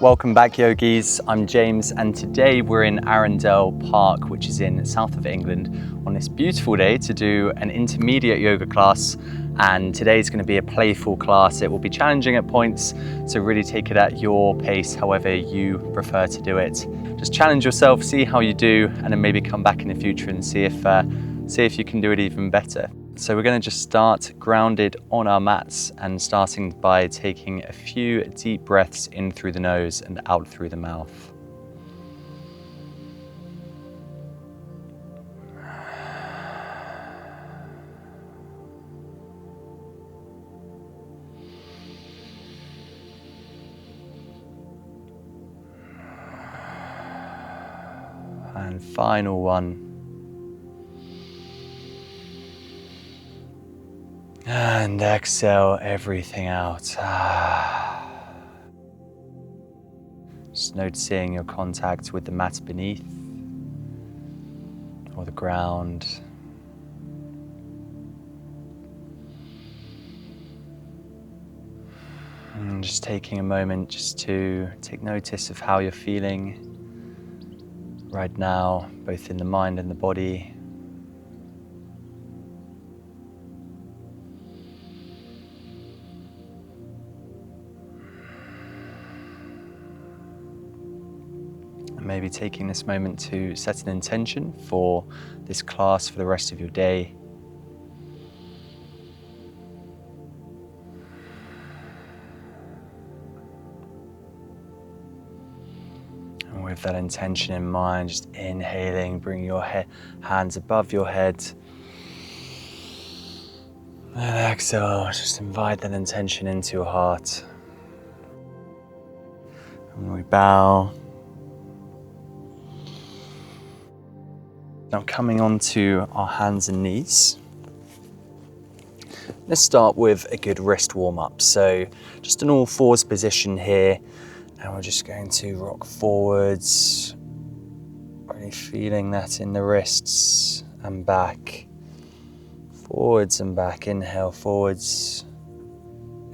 Welcome back, yogis. I'm James, and today we're in Arundel Park, which is in south of England, on this beautiful day to do an intermediate yoga class. And today's going to be a playful class. It will be challenging at points, so really take it at your pace, however you prefer to do it. Just challenge yourself, see how you do, and then maybe come back in the future and see if you can do it even better. So we're going to just start grounded on our mats, and starting by taking a few deep breaths in through the nose and out through the mouth. And final one. And exhale everything out. Just noticing your contact with the mat beneath or the ground. And just taking a moment just to take notice of how you're feeling right now, both in the mind and the body. Maybe taking this moment to set an intention for this class for the rest of your day. And with that intention in mind, just inhaling, bring your hands above your head. And exhale, just invite that intention into your heart. And we bow. Now coming onto our hands and knees, let's start with a good wrist warm-up. So just an all fours position here, and we're just going to rock forwards, really feeling that in the wrists and back. Forwards and back, inhale forwards,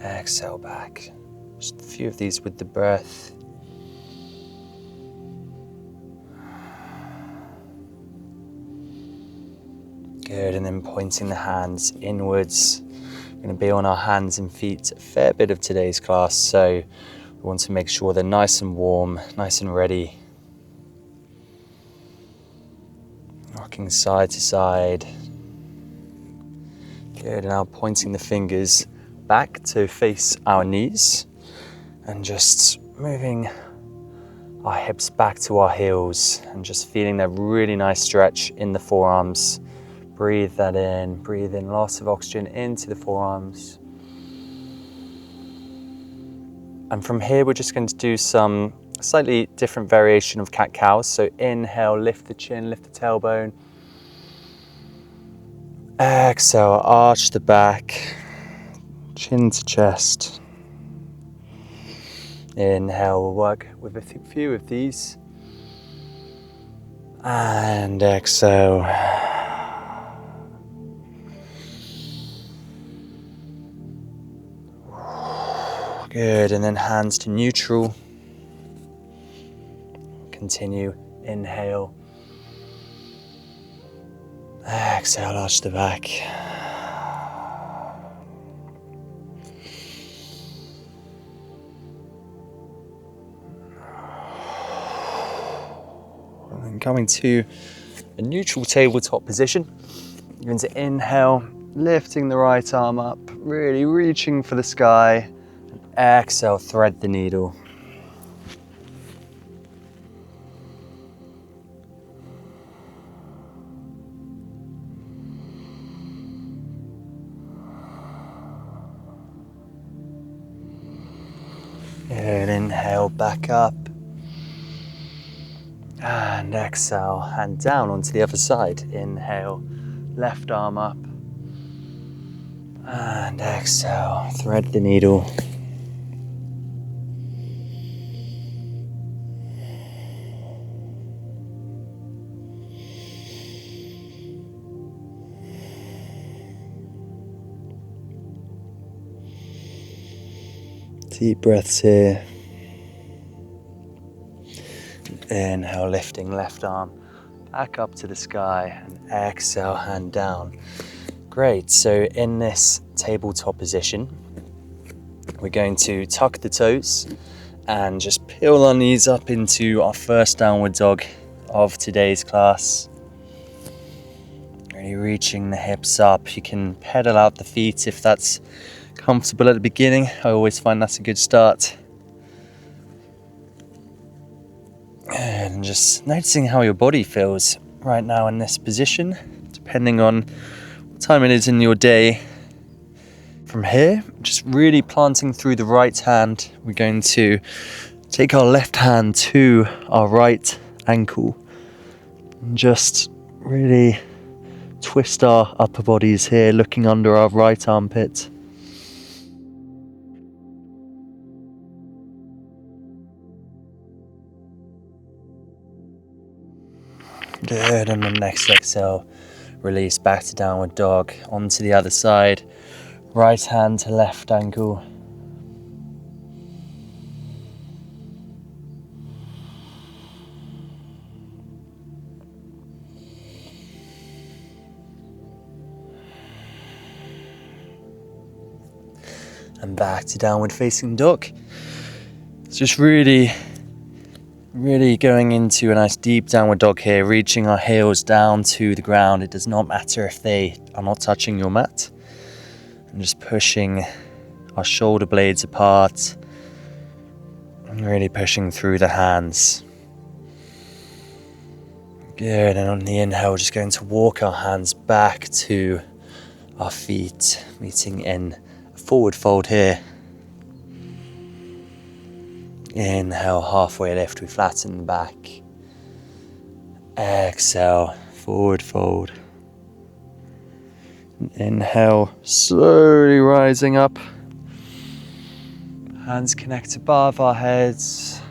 exhale back. Just a few of these with the breath. Good, and then pointing the hands inwards. We're going to be on our hands and feet a fair bit of today's class, so we want to make sure they're nice and warm, nice and ready. Rocking side to side. Good, and now pointing the fingers back to face our knees, and just moving our hips back to our heels, and just feeling that really nice stretch in the forearms. Breathe that in, breathe in lots of oxygen into the forearms. And from here, we're just going to do some slightly different variation of cat-cows. So inhale, lift the chin, lift the tailbone. Exhale, arch the back, chin to chest. Inhale, we'll work with a few of these. And exhale. Good, and then hands to neutral. Continue, inhale. Exhale, arch the back. And then coming to a neutral tabletop position. You're going to inhale, lifting the right arm up, really reaching for the sky. Exhale, thread the needle. Good, inhale, back up. And exhale, hand down onto the other side. Inhale, left arm up. And exhale, thread the needle. Deep breaths here. Inhale, lifting left arm back up to the sky, and exhale, hand down. Great, so in this tabletop position, we're going to tuck the toes and just peel our knees up into our first downward dog of today's class. Really reaching the hips up. You can pedal out the feet if that's comfortable at the beginning. I always find that's a good start. And just noticing how your body feels right now in this position, depending on what time it is in your day. From here, just really planting through the right hand, we're going to take our left hand to our right ankle and just really twist our upper bodies here, looking under our right armpit. Good, and the next exhale, release back to downward dog, onto the other side, right hand to left ankle. And back to downward facing dog. It's just really going into a nice deep downward dog here, reaching our heels down to the ground. It does not matter if they are not touching your mat. And just pushing our shoulder blades apart and really pushing through the hands. Good, and on the inhale, we're just going to walk our hands back to our feet, meeting in a forward fold here. Inhale, halfway lift, we flatten the back. Exhale, forward fold. Inhale, slowly rising up. Hands connect above our heads.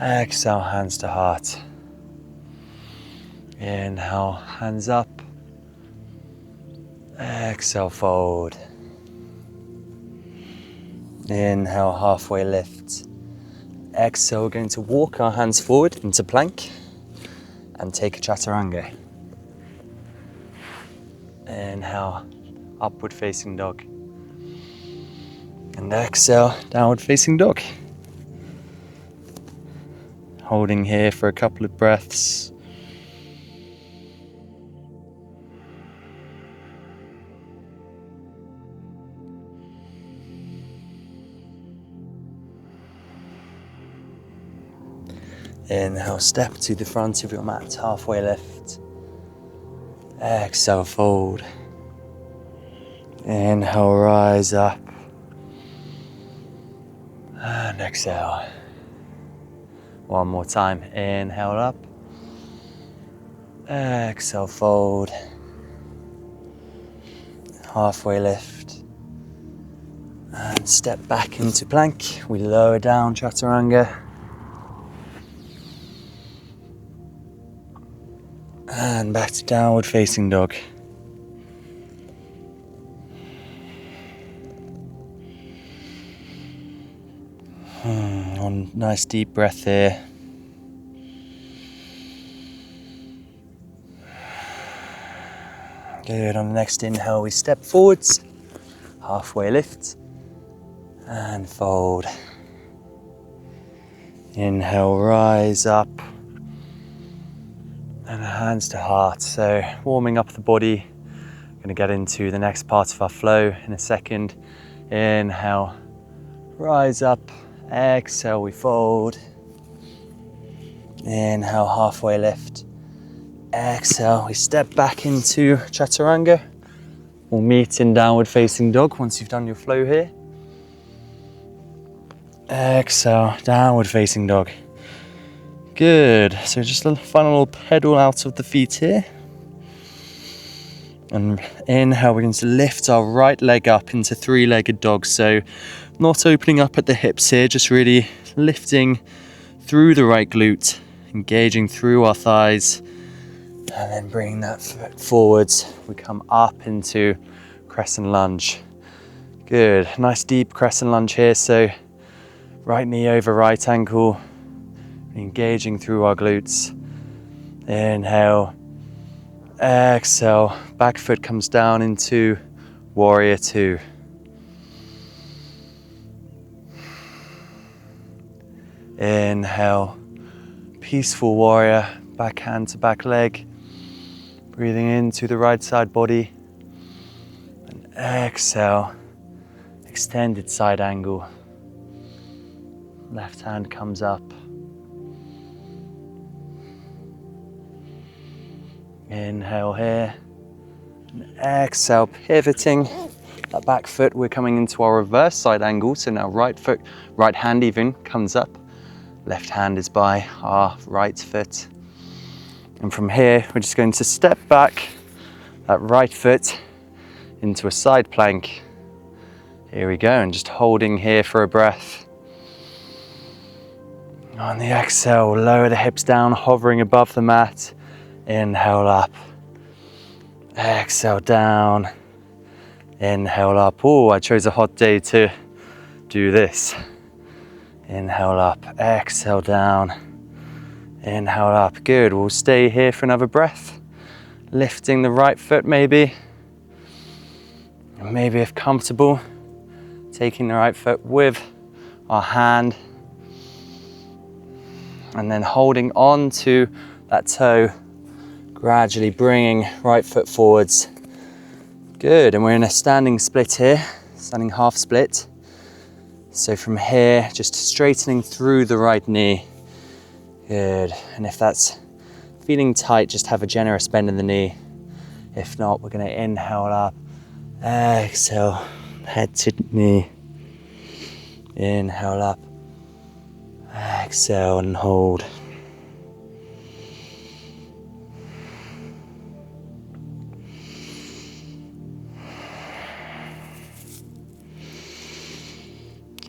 Exhale, hands to heart. Inhale, hands up. Exhale, fold. Inhale, halfway lift. Exhale, we're going to walk our hands forward into plank and take a chaturanga. Inhale, upward facing dog. And exhale, downward facing dog. Holding here for a couple of breaths. Inhale, step to the front of your mat, halfway lift. Exhale, fold. Inhale, rise up. And exhale. One more time. Inhale up. Exhale, fold. Halfway lift. And step back into plank. We lower down, chaturanga. And back to downward facing dog. One nice deep breath here. Good, on the next inhale we step forwards, halfway lift and fold. Inhale, rise up. And hands to heart, so warming up the body. Going to get into the next part of our flow in a second. Inhale, rise up. Exhale, we fold. Inhale, halfway lift. Exhale, we step back into chaturanga. We'll meet in downward facing dog once you've done your flow here. Exhale, downward facing dog. Good, so just a final little pedal out of the feet here. And inhale, we're going to lift our right leg up into three-legged dog. So not opening up at the hips here, just really lifting through the right glute, engaging through our thighs. And then bringing that foot forwards, we come up into crescent lunge. Good, nice deep crescent lunge here. So right knee over right ankle. engaging through our glutes. Inhale, exhale, back foot comes down into warrior two. Inhale, peaceful warrior, back hand to back leg, breathing into the right side body. And exhale, extended side angle. Left hand comes up. Inhale here, and exhale, pivoting that back foot. We're coming into our reverse side angle, so now right foot, right hand even comes up. Left hand is by our right foot. And from here, we're just going to step back that right foot into a side plank. Here we go, and just holding here for a breath. On the exhale, lower the hips down, hovering above the mat. Inhale up, exhale down, inhale up. Oh, I chose a hot day to do this. Inhale up, exhale down, inhale up. Good, we'll stay here for another breath. Lifting the right foot maybe. And maybe if comfortable, taking the right foot with our hand. And then holding on to that toe, gradually bringing right foot forwards. Good, and we're in a standing split here, standing half split. So from here, just straightening through the right knee. Good, and if that's feeling tight, just have a generous bend in the knee. If not, we're gonna inhale up, exhale, head to knee. Inhale up, exhale and hold.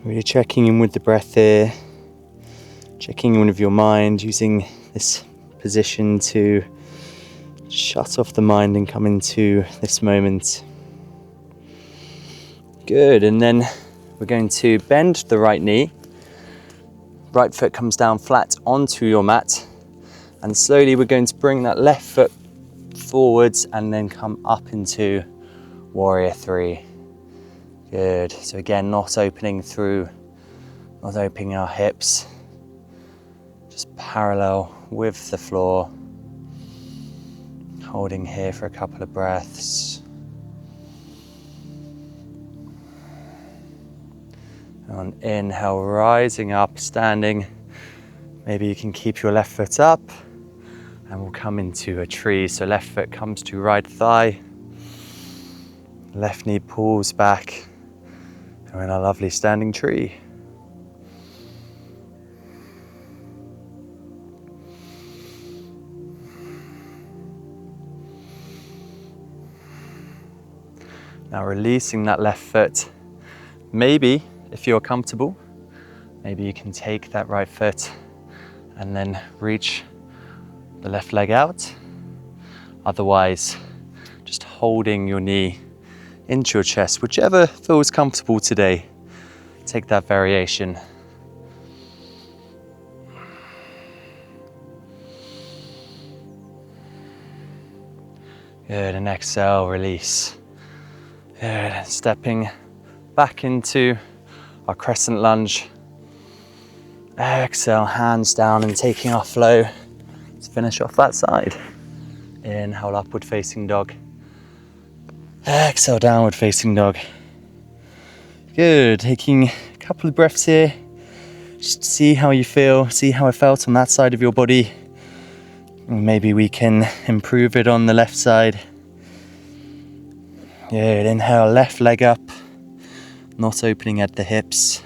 Really checking in with the breath here, checking in with your mind, using this position to shut off the mind and come into this moment. Good, and then we're going to bend the right knee. Right foot comes down flat onto your mat, and slowly we're going to bring that left foot forwards and then come up into warrior three. Good, so again, not opening our hips, just parallel with the floor. Holding here for a couple of breaths. On inhale, rising up, standing. Maybe you can keep your left foot up, and we'll come into a tree. So left foot comes to right thigh, left knee pulls back. We're in our lovely standing tree. Now releasing that left foot. Maybe, if you're comfortable, maybe you can take that right foot and then reach the left leg out. Otherwise, just holding your knee into your chest, whichever feels comfortable today. Take that variation. Good, and exhale, release. Good, and stepping back into our crescent lunge. Exhale, hands down and taking our flow to finish off that side. Inhale, upward facing dog. Exhale, downward facing dog. Good, taking a couple of breaths here. Just see how you feel, see how it felt on that side of your body. Maybe we can improve it on the left side. Good, inhale, left leg up, not opening at the hips.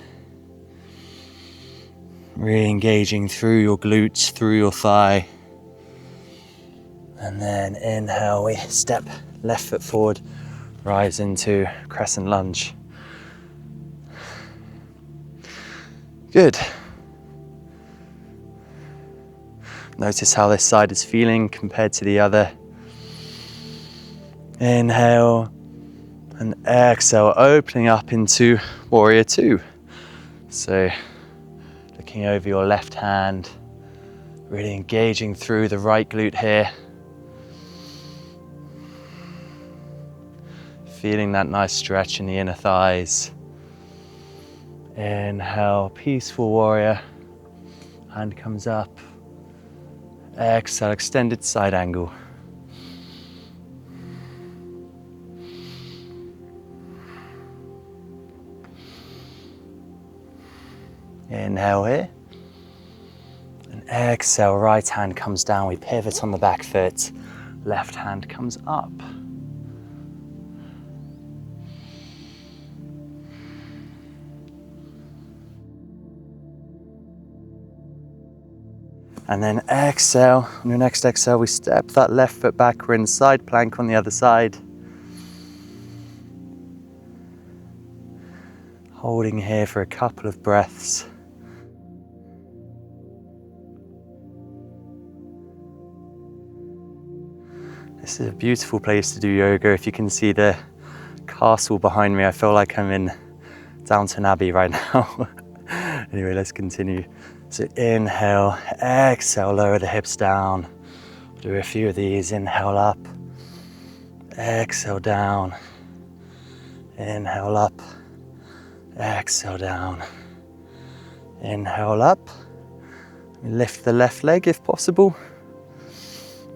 Really engaging through your glutes, through your thigh. And then inhale, we step left foot forward, rise into crescent lunge. Good. Notice how this side is feeling compared to the other. Inhale and exhale, opening up into warrior two. So looking over your left hand, Really engaging through the right glute here. Feeling that nice stretch in the inner thighs. Inhale, peaceful warrior. Hand comes up. Exhale, extended side angle. Inhale here. And exhale, right hand comes down. We pivot on the back foot. Left hand comes up. And then exhale, on your next exhale, we step that left foot back. We're in side plank on the other side. Holding here for a couple of breaths. This is a beautiful place to do yoga. If you can see the castle behind me, I feel like I'm in Downton Abbey right now. Anyway, let's continue. So inhale, exhale, lower the hips down. Do a few of these. Inhale up, exhale down. Inhale up, exhale down. Inhale up. Lift the left leg if possible.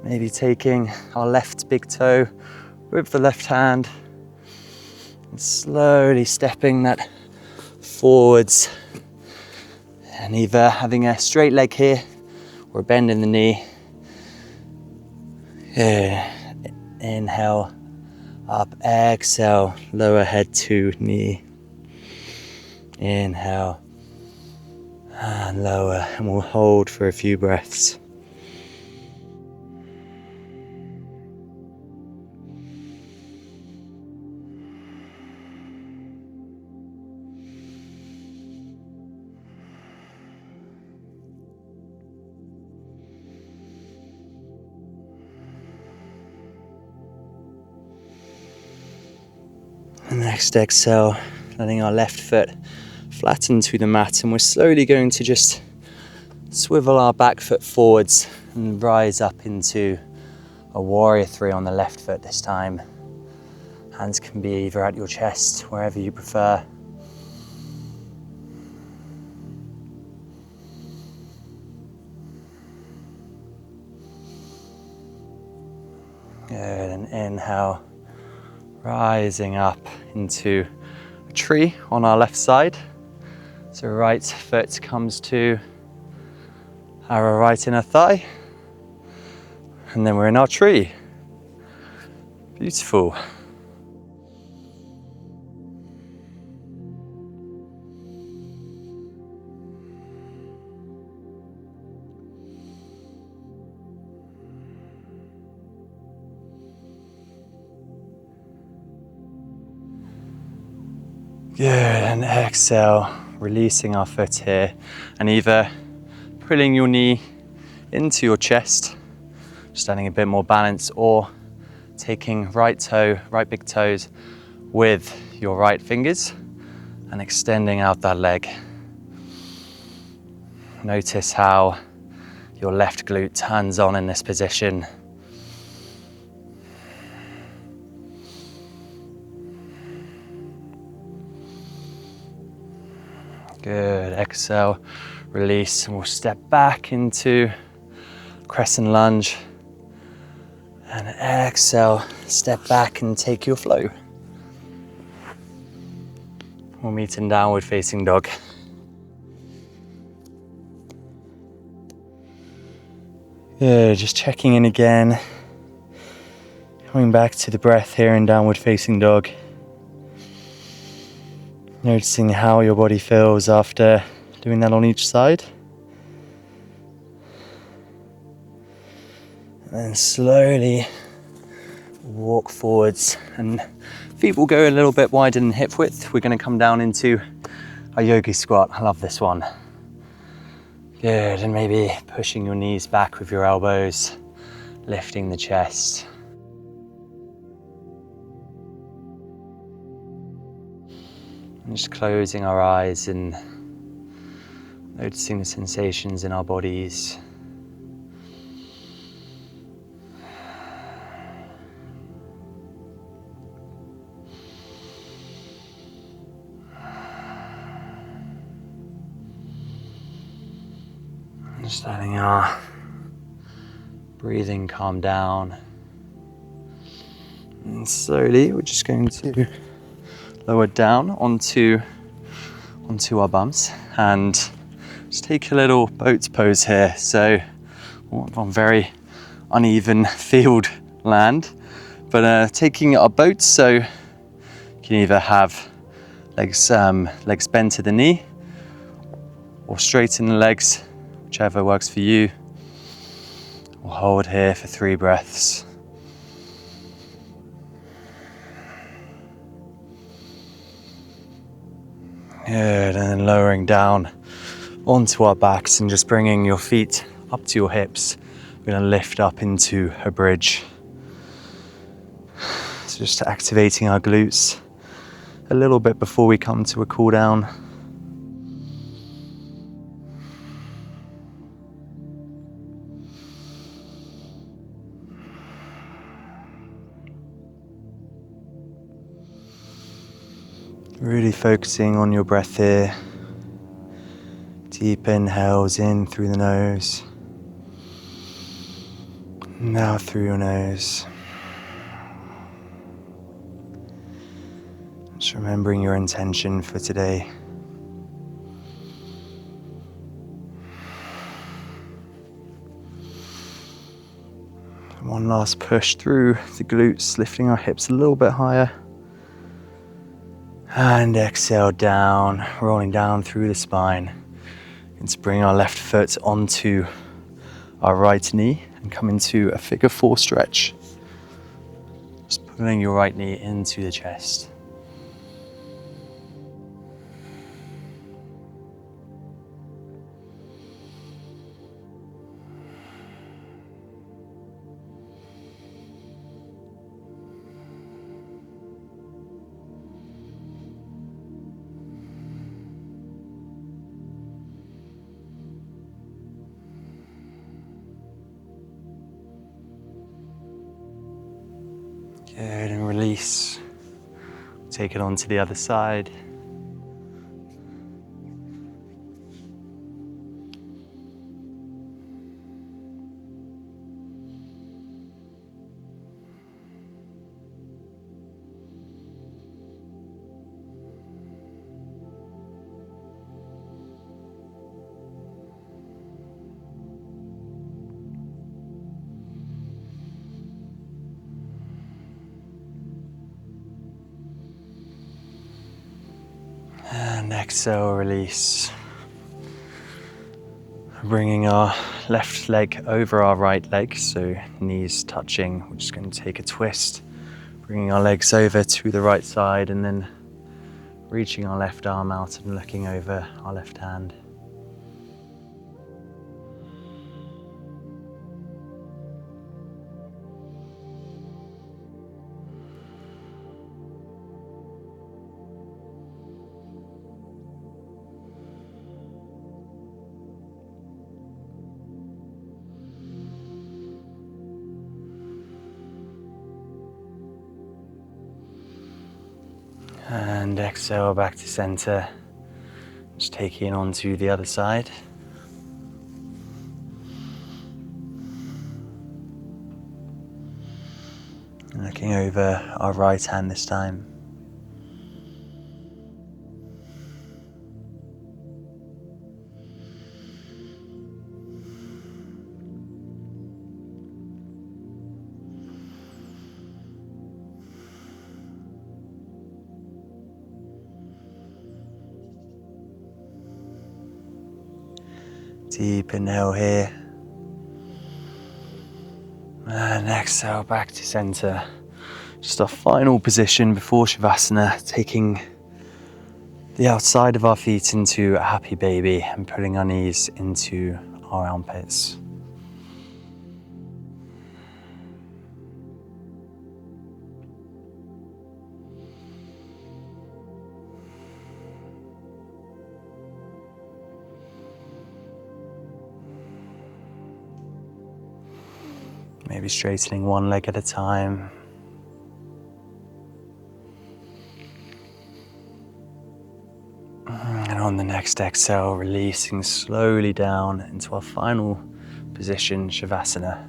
Maybe taking our left big toe with the left hand and slowly stepping that forwards. And either having a straight leg here or a bend in the knee. Inhale, up, exhale, lower head to knee. Inhale and lower, and we'll hold for a few breaths. And next exhale, letting our left foot flatten to the mat, and we're slowly going to just swivel our back foot forwards and rise up into a warrior three on the left foot this time. Hands can be either at your chest, wherever you prefer. Good, and inhale. Rising up into a tree on our left side. So right foot comes to our right inner thigh. And then we're in our tree. Beautiful. Good, and exhale, releasing our foot here, and either pulling your knee into your chest, just adding a bit more balance, or taking right toe, right big toes with your right fingers and extending out that leg. Notice how your left glute turns on in this position. Good, exhale, release, and we'll step back into crescent lunge. And exhale, step back and take your flow. We'll meet in downward facing dog. Good, just checking in again. Coming back to the breath here in downward facing dog. Noticing how your body feels after doing that on each side. And then slowly walk forwards, and feet will go a little bit wider than hip width. We're going to come down into a yogi squat. I love this one. Good, and maybe pushing your knees back with your elbows, lifting the chest. And just closing our eyes and noticing the sensations in our bodies. Just letting our breathing calm down. And slowly we're just going to lower down onto our bums and just take a little boat pose here. So on very uneven field land, but taking our boat, so you can either have legs bent to the knee or straighten the legs, whichever works for you. We'll hold here for 3 breaths. Good, and then lowering down onto our backs and just bringing your feet up to your hips. We're going to lift up into a bridge. So just activating our glutes a little bit before we come to a cool down. Really focusing on your breath here. Deep inhales in through the nose. Now through your nose. Just remembering your intention for today. One last push through the glutes, lifting our hips a little bit higher. And exhale down, rolling down through the spine. And to bring our left foot onto our right knee and come into a figure 4 stretch. Just pulling your right knee into the chest. Good, and release. Take it on to the other side. And exhale, release. Bringing our left leg over our right leg, so knees touching. We're just going to take a twist, bringing our legs over to the right side and then reaching our left arm out and looking over our left hand. And exhale back to center. Just taking it onto the other side. And looking over our right hand this time. Deep inhale here. And exhale back to center. Just our final position before Shavasana, taking the outside of our feet into a happy baby and putting our knees into our armpits. Maybe straightening one leg at a time. And on the next next exhale, releasing slowly down into our final position, Shavasana.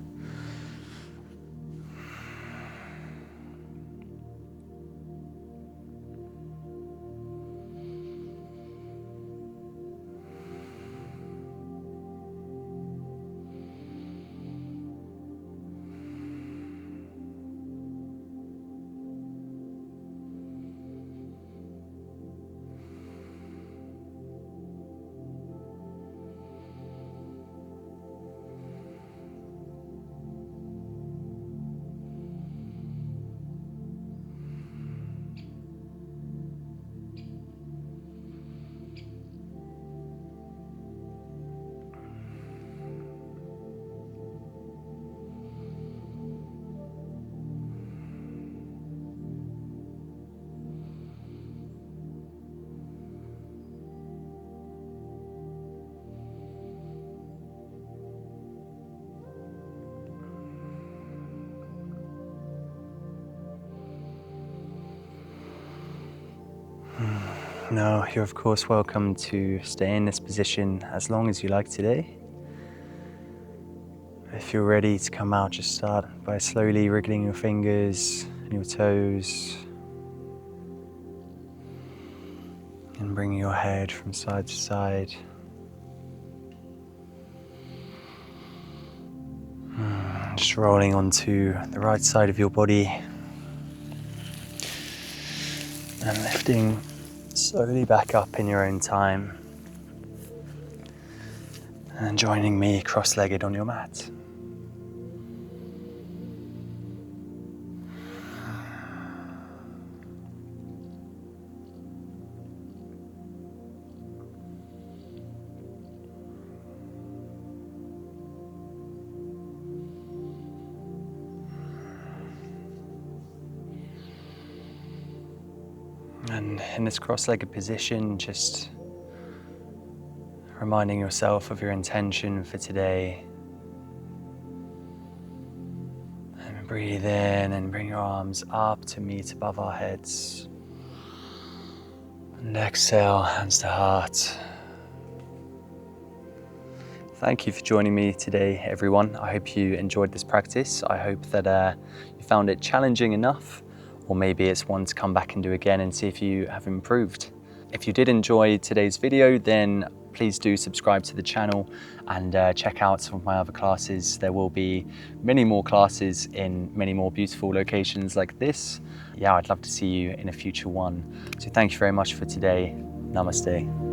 Now, you're of course welcome to stay in this position as long as you like today. If you're ready to come out, just start by slowly wriggling your fingers and your toes and bringing your head from side to side. Just rolling onto the right side of your body and lifting slowly back up in your own time and joining me cross-legged on your mat. And in this cross-legged position, just reminding yourself of your intention for today. And breathe in and bring your arms up to meet above our heads. And exhale, hands to heart. Thank you for joining me today, everyone. I hope you enjoyed this practice. I hope that you found it challenging enough, or maybe it's one to come back and do again and see if you have improved. If you did enjoy today's video, then please do subscribe to the channel and check out some of my other classes. There will be many more classes in many more beautiful locations like this. Yeah, I'd love to see you in a future one. So thank you very much for today. Namaste.